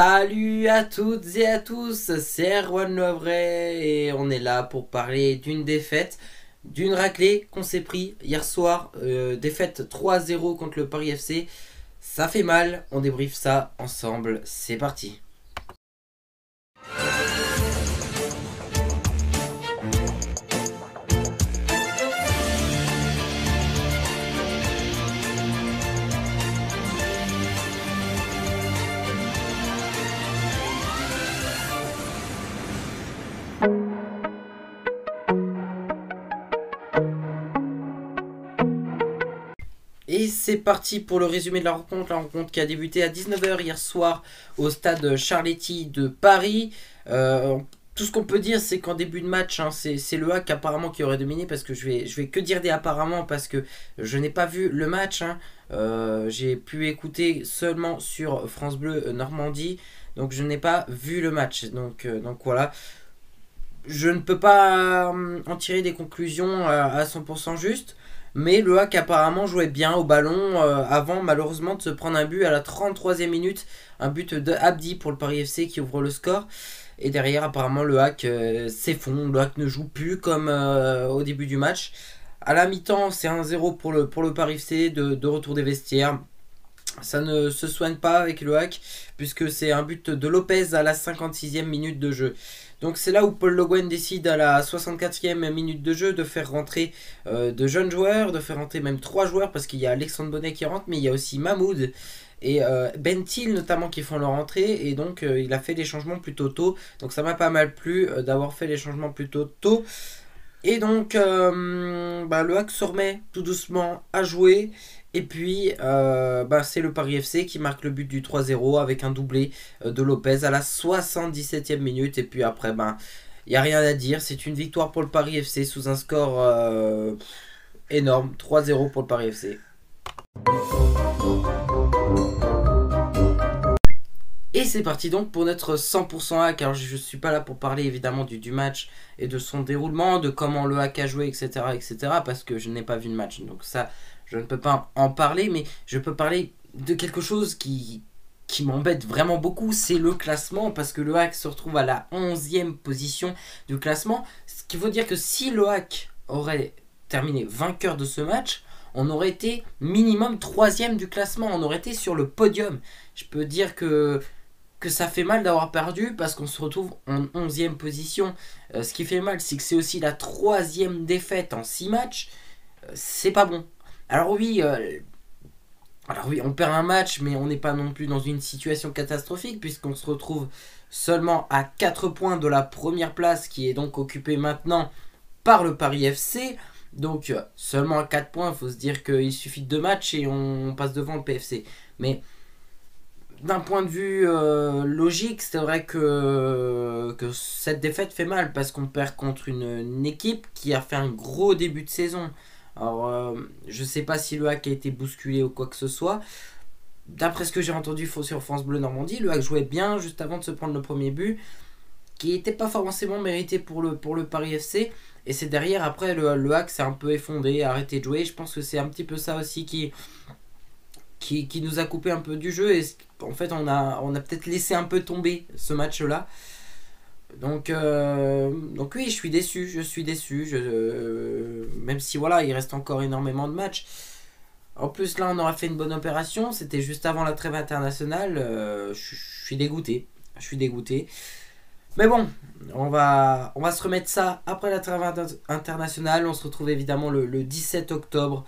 Salut à toutes et à tous, c'est Erwan Lovray et on est là pour parler d'une défaite, d'une raclée qu'on s'est pris hier soir, défaite 3-0 contre le Paris FC. Ça fait mal, on débriefe ça ensemble, c'est parti. Et c'est parti pour le résumé de la rencontre qui a débuté à 19 h hier soir au stade Charletti de Paris. Tout ce qu'on peut dire, c'est qu'en début de match, c'est le HAC apparemment qui aurait dominé, parce que je vais que dire des apparemment parce que je n'ai pas vu le match. J'ai pu écouter seulement sur France Bleu Normandie, donc je n'ai pas vu le match. Donc voilà. Je ne peux pas en tirer des conclusions à 100% justes. Mais le HAC apparemment jouait bien au ballon avant malheureusement de se prendre un but à la 33e minute. Un but de Abdi pour le Paris FC qui ouvre le score. Et derrière apparemment le HAC s'effondre. Le HAC ne joue plus comme au début du match. À la mi-temps c'est 1-0 pour le Paris FC de retour des vestiaires. Ça ne se soigne pas avec le HAC puisque c'est un but de Lopez à la 56e minute de jeu. Donc c'est là où Paul Le Guen décide à la 64e minute de jeu de faire rentrer de jeunes joueurs, de faire rentrer même 3 joueurs, parce qu'il y a Alexandre Bonnet qui rentre, mais il y a aussi Mahmoud et Bentil notamment qui font leur entrée, et donc il a fait des changements plutôt tôt. Donc ça m'a pas mal plu d'avoir fait les changements plutôt tôt. Et donc le HAC se remet tout doucement à jouer. Et puis c'est le Paris FC qui marque le but du 3-0 avec un doublé de Lopez à la 77e minute. Et puis après, il n'y a rien à dire. C'est une victoire pour le Paris FC sous un score énorme. 3-0 pour le Paris FC. Et c'est parti donc pour notre 100% HAC. Alors je ne suis pas là pour parler évidemment du match et de son déroulement, de comment le HAC a joué, etc., parce que je n'ai pas vu le match. Donc ça, je ne peux pas en parler, mais je peux parler de quelque chose qui m'embête vraiment beaucoup, c'est le classement, parce que le HAC se retrouve à la 11e position du classement. Ce qui veut dire que si le HAC aurait terminé vainqueur de ce match, on aurait été minimum 3e du classement, on aurait été sur le podium. Je peux dire que ça fait mal d'avoir perdu parce qu'on se retrouve en 11e position. Ce qui fait mal, c'est que c'est aussi la 3e défaite en 6 matchs. C'est pas bon. Alors oui, on perd un match, mais on n'est pas non plus dans une situation catastrophique, puisqu'on se retrouve seulement à 4 points de la première place, qui est donc occupée maintenant par le Paris FC. Donc seulement à 4 points, il faut se dire qu'il suffit de 2 matchs et on passe devant le PFC. Mais d'un point de vue logique, c'est vrai que cette défaite fait mal, parce qu'on perd contre une équipe qui a fait un gros début de saison. Alors, je sais pas si le HAC a été bousculé ou quoi que ce soit. D'après ce que j'ai entendu sur France Bleu Normandie, le HAC jouait bien juste avant de se prendre le premier but, qui n'était pas forcément mérité pour le Paris FC. Et c'est derrière, après, le HAC s'est un peu effondré, a arrêté de jouer. Je pense que c'est un petit peu ça aussi qui nous a coupé un peu du jeu. Et en fait, on a peut-être laissé un peu tomber ce match-là. Donc oui, je suis déçu, même si voilà, il reste encore énormément de matchs. En plus là, on aura fait une bonne opération, c'était juste avant la trêve internationale. Je suis dégoûté, mais bon, on va se remettre ça après la trêve internationale. On se retrouve évidemment le 17 octobre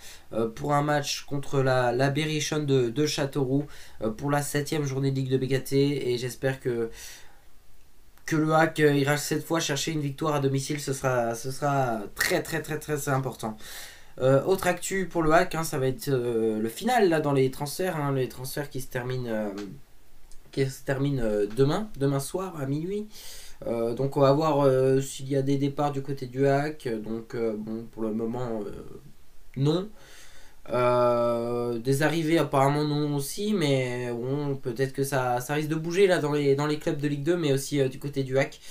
pour un match contre la Berrichonne de Châteauroux, pour la 7e journée de Ligue de BKT, et j'espère que le HAC ira cette fois chercher une victoire à domicile. Ce sera très très très très important. Autre actu pour le HAC, ça va être le final là, dans les transferts, les transferts qui se terminent demain soir à minuit. Donc on va voir s'il y a des départs du côté du HAC. Donc bon, pour le moment non. Des arrivées apparemment non aussi, mais bon, peut-être que ça risque de bouger là dans les clubs de Ligue 2, mais aussi du côté du HAC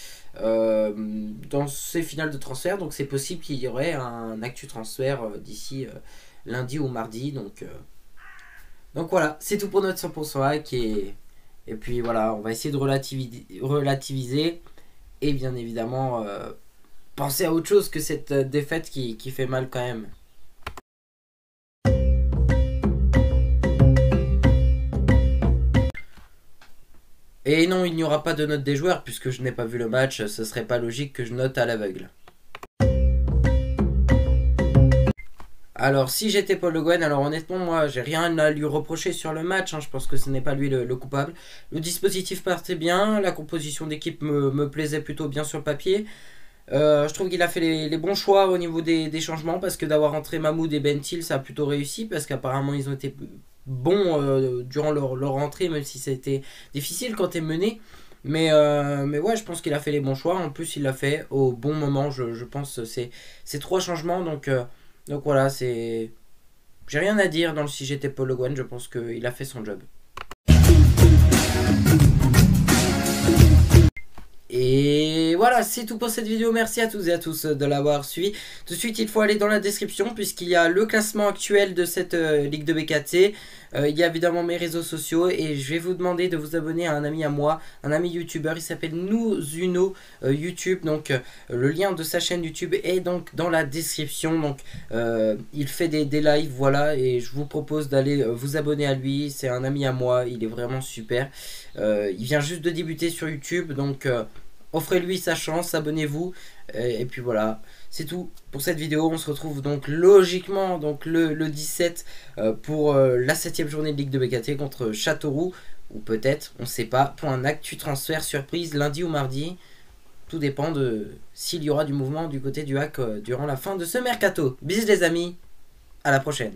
dans ces finales de transfert. Donc c'est possible qu'il y aurait un actu transfert d'ici lundi ou mardi. Donc voilà, c'est tout pour notre 100% HAC, et Et puis voilà, on va essayer de relativiser et bien évidemment penser à autre chose que cette défaite qui fait mal quand même. Et non, il n'y aura pas de note des joueurs puisque je n'ai pas vu le match, ce serait pas logique que je note à l'aveugle. Alors si j'étais Paul Le Guen, alors honnêtement moi j'ai rien à lui reprocher sur le match, je pense que ce n'est pas lui le coupable. Le dispositif partait bien, la composition d'équipe me plaisait plutôt bien sur le papier. Je trouve qu'il a fait les bons choix au niveau des changements parce que d'avoir entré Mahmoud et Bentil ça a plutôt réussi parce qu'apparemment ils ont été bons durant leur entrée même si ça a été difficile quand t'es mené. Mais ouais, je pense qu'il a fait les bons choix. En plus, il l'a fait au bon moment. Je pense ces 3 changements. Donc voilà, c'est. J'ai rien à dire dans le si j'étais Paul Le Guen. Je pense qu'il a fait son job. Et voilà, c'est tout pour cette vidéo. Merci à toutes et à tous de l'avoir suivi. Tout de suite, il faut aller dans la description puisqu'il y a le classement actuel de cette Ligue de BKT. Il y a évidemment mes réseaux sociaux et je vais vous demander de vous abonner à un ami à moi, un ami youtubeur. Il s'appelle Nouzuno YouTube. Donc le lien de sa chaîne YouTube est donc dans la description. Donc il fait des lives, voilà, et je vous propose d'aller vous abonner à lui. C'est un ami à moi, il est vraiment super. Il vient juste de débuter sur YouTube, donc offrez-lui sa chance, abonnez-vous. Et puis voilà, c'est tout pour cette vidéo. On se retrouve donc logiquement donc le 17 pour la 7ème journée de Ligue de BKT contre Châteauroux. Ou peut-être, on ne sait pas, pour un actu transfert surprise lundi ou mardi. Tout dépend de s'il y aura du mouvement du côté du hack durant la fin de ce mercato. Bisous les amis, à la prochaine.